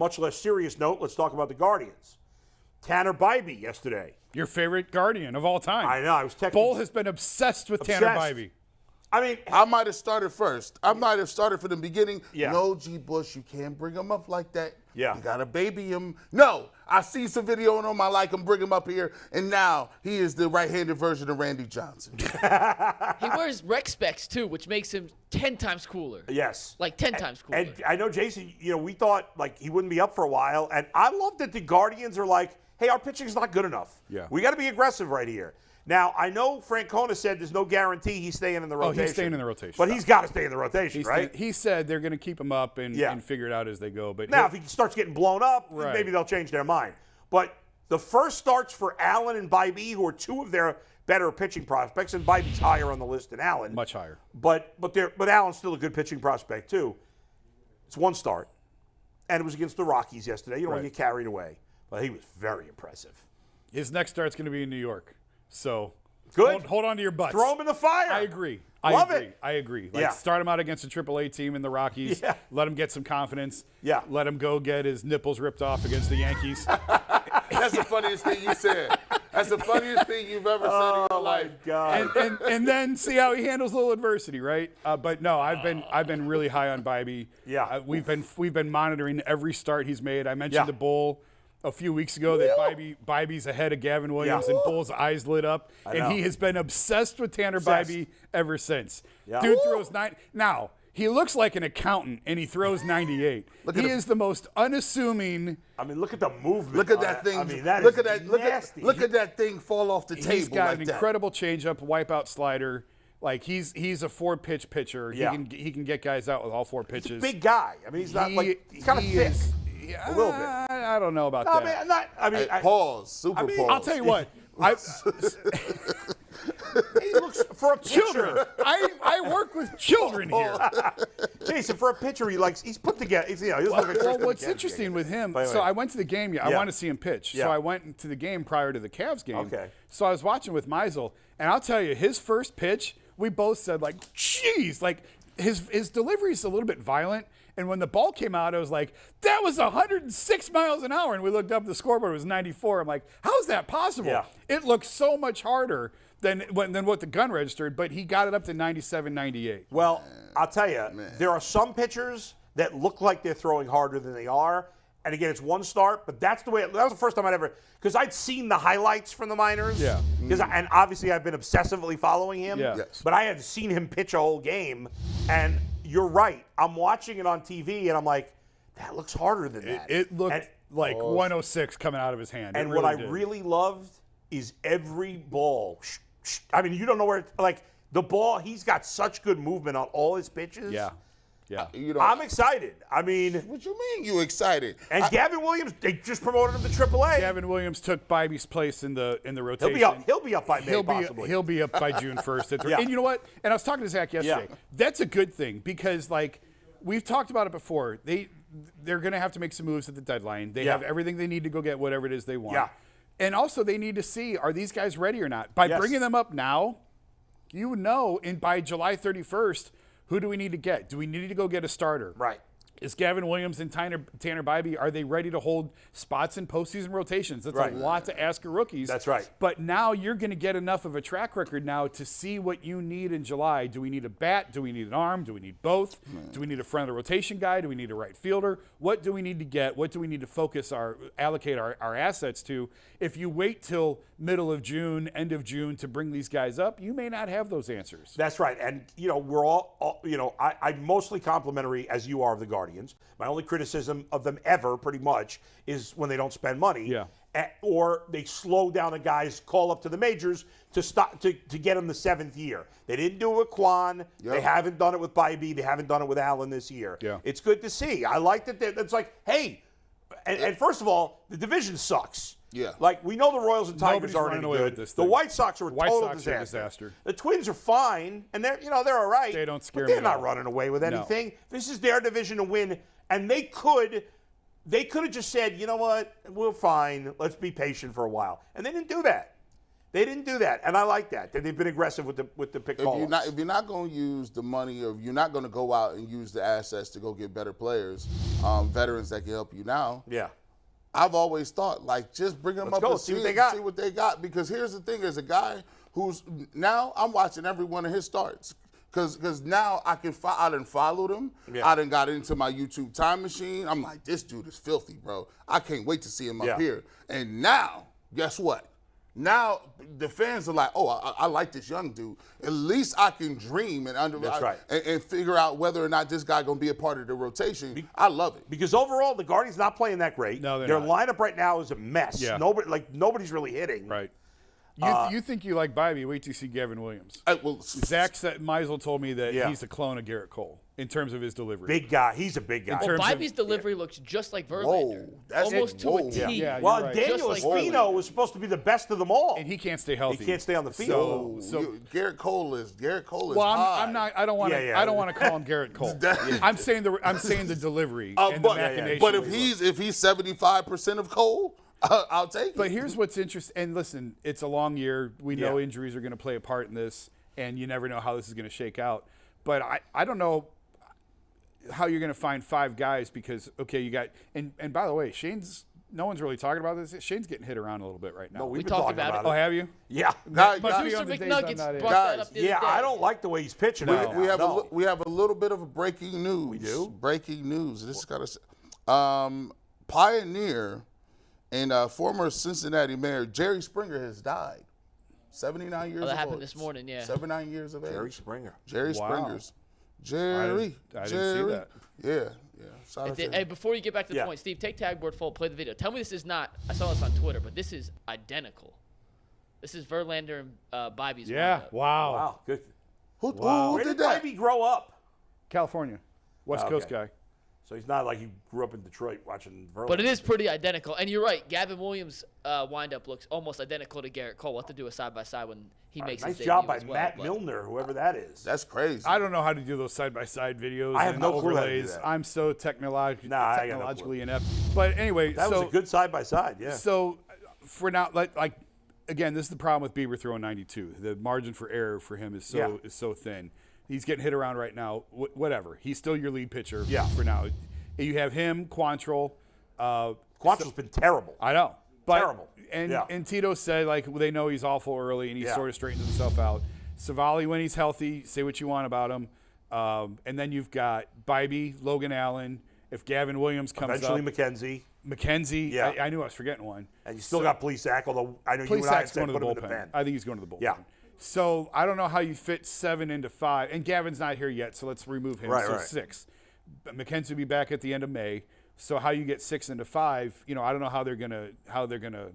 much less serious note, let's talk about the Guardians. Tanner Bibee yesterday. Your favorite Guardian of all time. I know. I was texting. Bull has been obsessed with Tanner Bibee. I mean, I might have started first. I might have started from the beginning. Yeah. No, G. Bush, you can't bring him up like that. Yeah. You got to baby him. No, I see some video on him. I like him. Bring him up here. And now he is the right-handed version of Randy Johnson. He wears rec specs, too, which makes him 10 times cooler. yes. Like 10 times cooler. And I know, Jason, we thought like he wouldn't be up for a while. And I love that the Guardians are like, hey, our pitching's not good enough. Yeah. We got to be aggressive right here. Now, I know Francona said there's no guarantee he's staying in the rotation. Oh, he's staying in the rotation. But he's got to stay in the rotation, right? He said they're going to keep him up and figure it out as they go. But now, if he starts getting blown up, Right. maybe they'll change their mind. But the first starts for Allen and Bibee, who are two of their better pitching prospects, and Bibee's higher on the list than Allen. much higher. But Allen's still a good pitching prospect, too. It's one start. And it was against the Rockies yesterday. You don't want to get carried away. But he was very impressive. His next start's going to be in New York. So Good. Hold on to your butts. Throw him in the fire. I agree. Love it. I agree. Like, start him out against a AAA team in the Rockies. Yeah. Let him get some confidence. Yeah. Let him go get his nipples ripped off against the Yankees. That's the funniest thing you said. That's the funniest thing you've ever said in your life. God. and then see how he handles a little adversity, right? But no, I've been really high on Bibee. Yeah. We've been monitoring every start he's made. I mentioned to Bull a few weeks ago that Bibee's ahead of Gavin Williams, and Bull's eyes lit up, and he has been obsessed with Tanner Bibee ever since. Yeah. Dude throws 9. Now, he looks like an accountant, and he throws 98. He is the most unassuming. I mean, look at the movement. Look at that thing. I mean, that look is at that. nasty. Look at that thing fall off the table. He's got like an that. incredible changeup, wipeout slider. Like he's a 4-pitch pitcher. Yeah. He can get guys out with all 4 pitches. He's a big guy. I mean, he's not he's kind of thick. A little bit. I don't know about No, that. Pause. Super pause. I'll tell you what. He looks for a pitcher. I work with children here. Jason, for a pitcher, he's put together. He doesn't look like Well, Tristan what's McKenzie interesting game. with him, Wait. so I went to the game. I want to see him pitch. Yeah. So I went to the game prior to the Cavs game. Okay. So I was watching with Meisel, and I'll tell you, his first pitch, we both said, like, geez, like his delivery is a little bit violent. And when the ball came out, I was like, that was 106 miles an hour. And we looked up the scoreboard, it was 94. I'm like, how's that possible? Yeah. It looked so much harder than what the gun registered, but he got it up to 97, 98. Well, I'll tell you, there are some pitchers that look like they're throwing harder than they are. And again, it's one start, but that's the way. That was the first time I'd ever, because I'd seen the highlights from the minors. Yeah. And obviously I've been obsessively following him. Yeah. Yes. But I hadn't seen him pitch a whole game. And you're right. I'm watching it on TV, and I'm like, that looks harder than that. It looked like 106 coming out of his hand. And it what I did. really loved is every ball. I mean, you don't know where, like, the ball, he's got such good movement on all his pitches. Yeah. I'm excited. I mean, What you mean you excited? and Gavin Williams, they just promoted him to AAA. Gavin Williams took Bibee's place in the rotation. He'll be up by May, possibly. He'll be up by June 1st. Yeah. And you know what? And I was talking to Zach yesterday. Yeah. That's a good thing because, like, we've talked about it before. They're going to have to make some moves at the deadline. They have everything they need to go get whatever it is they want. Yeah. And also they need to see, are these guys ready or not? By bringing them up now, by July 31st, who do we need to get? Do we need to go get a starter? Right. Is Gavin Williams and Tanner Bibee, are they ready to hold spots in postseason rotations? That's a lot to ask of rookies. That's right. But now you're going to get enough of a track record now to see what you need in July. Do we need a bat? Do we need an arm? Do we need both? Do we need a front of the rotation guy? Do we need a right fielder? What do we need to get? What do we need to allocate our assets to? If you wait till middle of June, end of June to bring these guys up, you may not have those answers. That's right. And, we're all I'm mostly complimentary, as you are, of the Guardians. My only criticism of them ever, pretty much, is when they don't spend money. Yeah. Or they slow down a guy's call up to the majors to get him the 7th year. They didn't do it with Quan. Yep. They haven't done it with Bibee. They haven't done it with Allen this year. Yeah. It's good to see. I like that. It's like, hey, and first of all, the division sucks. Yeah. Like, we know the Royals and Tigers Nobody's aren't running any away with good. this The thing. White Sox are a total Sox are a disaster. The Twins are fine, and they're all right. They don't scare but me they're at not all. running away with anything. This is their division to win, and they could have just said, you know what, we're fine. Let's be patient for a while. And they didn't do that. They didn't do that, and I like that. They've been aggressive with the pick call-ups. If you're not going to use the money, or if you're not going to go out and use the assets to go get better players, veterans that can help you now. Yeah. I've always thought, like, just bring them up and see what they got. Because here's the thing: as a guy who's now, I'm watching every one of his starts. Because now I done followed him. Yeah. I done got into my YouTube time machine. I'm like, this dude is filthy, bro. I can't wait to see him up here. And now, guess what? Now the fans are like, oh, I like this young dude. At least I can dream and figure out whether or not this guy gonna be a part of the rotation. I love it. Because overall, the Guardians not playing that great. No, their lineup right now is a mess. Yeah. Nobody's really hitting. Right. You think you like Bibee? Wait till you see Gavin Williams. Zach Meisel told me that he's a clone of Garrett Cole in terms of his delivery. Big guy. He's a big guy. Well, Bibee's delivery looks just like Verlander. Almost to a T. Yeah, well, right. Daniel Espino was supposed to be the best of them all. And he can't stay healthy. He can't stay on the field. So Garrett Cole is well, I'm not. I don't want to. I don't want to call him Garrett Cole. I'm saying the delivery and the machination. But if he's 75% of Cole, I'll take it. But here's what's interesting. And listen, it's a long year. We know injuries are going to play a part in this, and you never know how this is going to shake out. But I don't know how you're going to find 5 guys because, okay, you got – and by the way, no one's really talking about this. Shane's getting hit around a little bit right now. No, we talked about it. Oh, have you? Yeah. Producer McNuggets brought that up the other day. I don't like the way he's pitching right now. We have a little bit of a breaking news. We do? Breaking news. This is got to Pioneer and former Cincinnati mayor Jerry Springer has died. 79 years old. That happened this morning, yeah. 79 years of age. Jerry Springer. Jerry Springer's. Jerry. I didn't see that. Yeah. Hey, before you get back to the point, Steve, take tagboard full, play the video. Tell me this is not, I saw this on Twitter, but this is identical. This is Verlander and Bibee's lineup. Wow. Good. Who Where did did that? Bibee grow up? California. West Coast guy. So he's not like he grew up in Detroit watching Verlander. But it is pretty identical. And you're right. Gavin Williams' windup looks almost identical to Garrett Cole. We'll have to do a side-by-side when he makes his nice debut job by as well, Matt Milner, whoever that is. That's crazy. I don't know how to do those side-by-side videos I have and no clue how to do overlays. that. I'm so I got no technologically clue. inept. But anyway, That was a good side-by-side, yeah. So for now, like again, this is the problem with Bieber throwing 92. The margin for error for him is so thin. He's getting hit around right now. Whatever. He's still your lead pitcher for now. You have him, Quantrill. Quantrill's been terrible. I know. But, Terrible. And Tito said, like, they know he's awful early, and he sort of straightens himself out. Savali, when he's healthy, say what you want about him. And then you've got Bibee, Logan Allen. If Gavin Williams comes Eventually up. McKenzie. Yeah. I knew I was forgetting one. And you still got Plesac, although I know you and I said put him in the pen. I think he's going to the bullpen. Yeah. So I don't know how you fit 7 into 5. And Gavin's not here yet, so let's remove him. So 6. McKenzie will be back at the end of May. So how you get 6 into 5, I don't know how they're gonna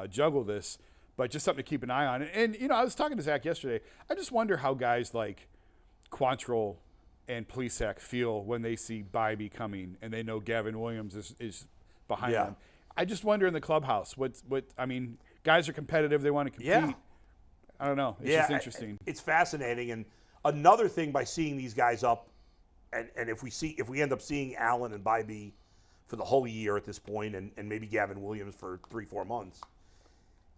juggle this, but just something to keep an eye on. And I was talking to Zach yesterday. I just wonder how guys like Quantrill and Plesac feel when they see Bibee coming and they know Gavin Williams is behind them. I just wonder in the clubhouse what guys are competitive. They want to compete. Yeah. I don't know. It's just interesting. It's fascinating. And another thing by seeing these guys up, and if we end up seeing Allen and Bibee for the whole year at this point, and maybe Gavin Williams for 3-4 months,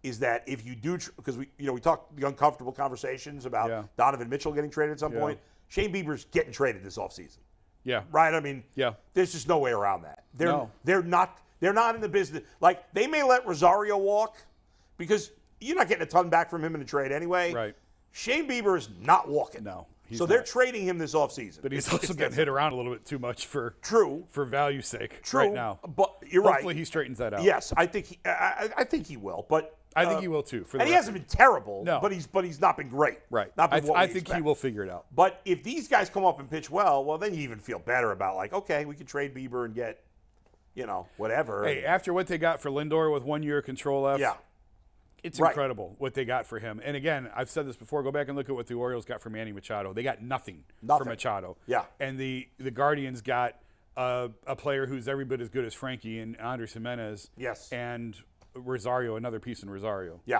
is that if you do, because we talked the uncomfortable conversations about Donovan Mitchell getting traded at some point. Shane Bieber's getting traded this offseason. Yeah. Right? I mean, there's just no way around that. They're not in the business. Like, they may let Rosario walk because you're not getting a ton back from him in the trade anyway. Right. Shane Bieber is not walking. No. So they're trading him this offseason. But he's also getting hit around a little bit too much for value's sake right now. But you're right. Hopefully he straightens that out. Yes, I think he will. But I think he will too. He hasn't been terrible. No. But he's not been great. Right. Not been I think he will figure it out. But if these guys come up and pitch well, then you even feel better about, like, okay, we could trade Bieber and get, whatever. Hey, after what they got for Lindor with 1 year control left. Yeah. It's incredible what they got for him. And again, I've said this before. Go back and look at what the Orioles got for Manny Machado. They got nothing. For Machado. Yeah. And the Guardians got a player who's every bit as good as Frankie and Andres Jimenez. Yes. And Rosario, another piece in Rosario. Yeah.